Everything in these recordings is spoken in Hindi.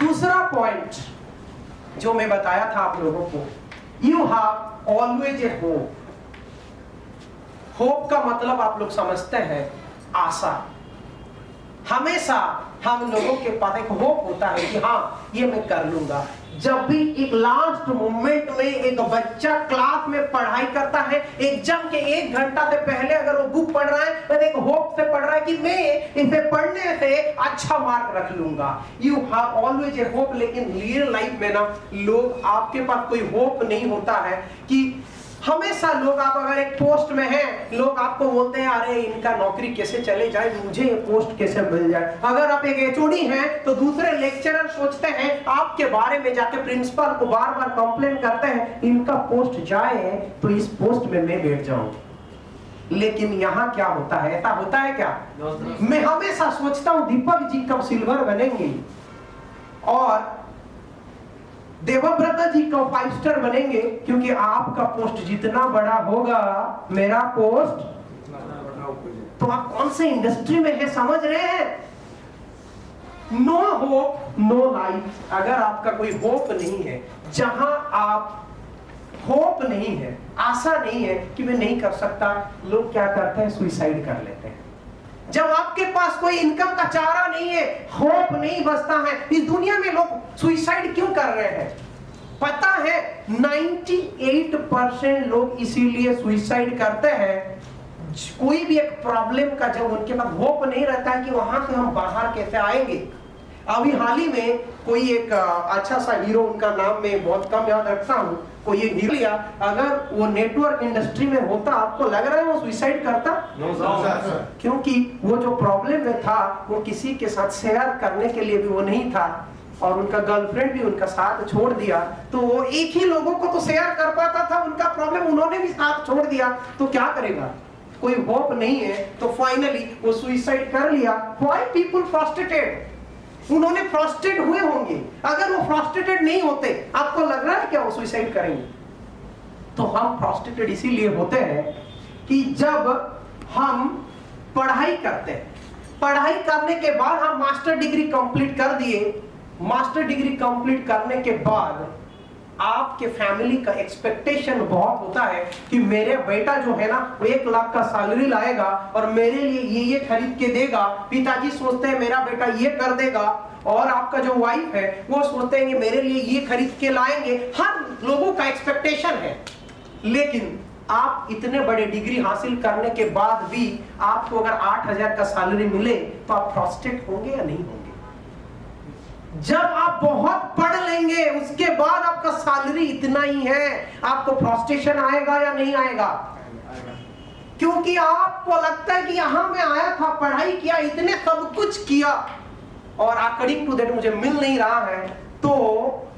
दूसरा पॉइंट जो मैं बताया था आप लोगों को, you have always a hope. Hope का मतलब आप लोग समझते हैं आशा। हमेशा हम लोगों के पास एक होप होता है कि हाँ ये मैं कर लूंगा। जब भी एक लास्ट मोमेंट में एक बच्चा क्लास में पढ़ाई करता है, एग्जाम के 1 घंटा से पहले अगर वो बुक पढ़ रहा है तो एक होप से पढ़ रहा है कि मैं इसे पढ़ने से अच्छा मार्क रख लूंगा। You have always a hope. लेकिन रियल लाइफ में ना लोग, आपके पास कोई होप नहीं होता है कि हमेशा लोग, आप अगर एक पोस्ट में हैं, लोग आपको बोलते हैं अरे इनका नौकरी कैसे चले जाए, मुझे ये पोस्ट कैसे मिल जाए। अगर आप एक एचओडी हैं तो दूसरे लेक्चरर सोचते हैं आपके बारे में, जाके प्रिंसिपल को बार बार कंप्लेन करते हैं इनका पोस्ट जाए तो इस पोस्ट में मैं बैठ जाऊं। लेकिन यहाँ क्या होता है, ऐसा होता है क्या? मैं हमेशा सोचता हूँ दीपक जी कब सिल्वर बनेंगे और देवव्रत जी को 5 स्टार बनेंगे, क्योंकि आपका पोस्ट जितना बड़ा होगा मेरा पोस्ट। तो आप कौन से इंडस्ट्री में है समझ रहे हैं? No hope no life. अगर आपका कोई होप नहीं है, जहां आप होप नहीं है, आशा नहीं है कि मैं नहीं कर सकता, लोग क्या करते हैं, सुसाइड कर लेते हैं। जब आपके पास कोई इनकम का चारा नहीं है, होप नहीं बचता है, इस दुनिया में लोग सुसाइड क्यों कर रहे हैं? पता है 98% लोग इसीलिए सुसाइड करते हैं, कोई भी एक प्रॉब्लम का जब उनके पास होप नहीं रहता है कि वहां से हम बाहर कैसे आएंगे। अभी हाल ही में कोई एक अच्छा सा हीरो, उनका नाम मैं बहुत कम याद रखता हूँ, कोई एक हीरो लिया, अगर वो नेटवर्क इंडस्ट्री में होता आपको लग रहा है वो सुसाइड करता? क्योंकि वो जो प्रॉब्लम में था वो किसी के साथ शेयर करने के लिए भी वो नहीं था, और उनका गर्लफ्रेंड भी उनका साथ छोड़ दिया, तो वो एक ही लोगों को तो शेयर कर पाता था उनका प्रॉब्लम, उन्होंने भी साथ छोड़ दिया, तो क्या करेगा? कोई होप नहीं है, तो फाइनली वो सुसाइड कर लिया। Why people frustrated? उन्होंने फ्रस्ट्रेट हुए होंगे। अगर वो फ्रस्ट्रेटेड नहीं होते, आपको लग रहा है क्या वो सुसाइड करेंगे? तो हम फ्रस्ट्रेटेड इसीलिए होते हैं कि जब हम पढ़ाई करते हैं, पढ़ाई करने के बाद हम मास्टर डिग्री कंप्लीट कर दिए, मास्टर डिग्री कंप्लीट करने के बाद आपके फैमिली का एक्सपेक्टेशन बहुत होता है कि मेरे बेटा जो है ना वो 1 लाख का सैलरी लाएगा और मेरे लिए ये खरीद के देगा। पिताजी सोचते हैं मेरा बेटा ये कर देगा, और आपका जो वाइफ है वो सोचते हैं कि मेरे लिए ये खरीद के लाएंगे। हर लोगों का एक्सपेक्टेशन है। लेकिन आप इतने बड़े डिग्री हासिल करने के बाद भी आपको अगर 8,000 का सैलरी मिले तो आप फ्रस्ट्रेट होंगे या नहीं होंगे? जब आप बहुत पढ़ लेंगे उसके बाद आपका सैलरी इतना ही है, आपको फ्रस्ट्रेशन आएगा या नहीं आएगा? क्योंकि आपको लगता है कि यहां मैं आया था, पढ़ाई किया, इतने सब कुछ किया और अकॉर्डिंग टू दैट मुझे मिल नहीं रहा है, तो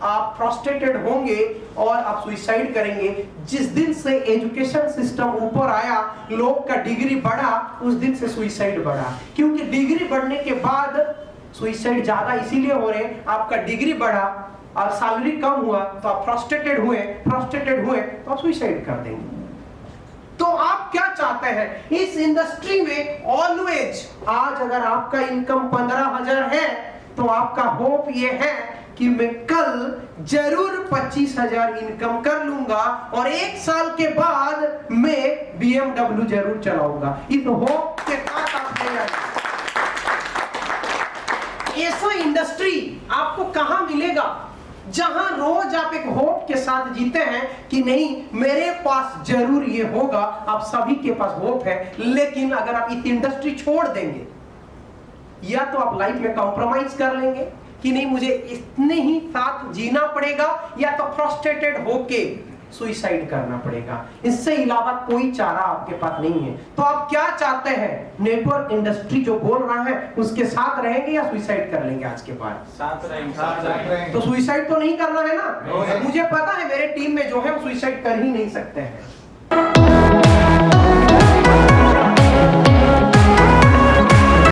आप फ्रस्ट्रेटेड होंगे और आप सुसाइड करेंगे। जिस दिन से एजुकेशन सिस्टम ऊपर आया, लोग का डिग्री बढ़ा, उस दिन से सुसाइड बढ़ा। क्योंकि डिग्री बढ़ने के बाद सुसाइड ज्यादा इसीलिए हो रहे हैं, आपका डिग्री बढ़ा और सैलरी कम हुआ तो आप फ्रस्ट्रेटेड हुए तो आप सुसाइड कर देंगे। तो आप क्या चाहते हैं इस इंडस्ट्री में? ऑलवेज, आज अगर आपका इनकम 15,000 है तो आपका होप ये है कि मैं कल जरूर 25,000 इनकम कर लूंगा और 1 साल के बाद मैं BMW जरूर चलाऊंगा। इस होप के साथ आप ऐसा इंडस्ट्री आपको कहां मिलेगा जहां रोज आप एक होप के साथ जीते हैं कि नहीं मेरे पास जरूर ये होगा। आप सभी के पास होप है, लेकिन अगर आप इस इंडस्ट्री छोड़ देंगे, या तो आप लाइफ में कॉम्प्रोमाइज कर लेंगे कि नहीं मुझे इतने ही साथ जीना पड़ेगा, या तो फ्रस्ट्रेटेड होके सुसाइड करना पड़ेगा। इससे अलावा कोई चारा आपके पास नहीं है। तो आप क्या चाहते हैं? नेटवर्क इंडस्ट्री जो बोल रहा है उसके साथ रहेंगे या सुसाइड कर लेंगे? आज के बाद साथ रहेंगे। तो सुसाइड तो नहीं करना है ना। मुझे पता है मेरे टीम में जो है वो सुसाइड कर ही नहीं सकते हैं।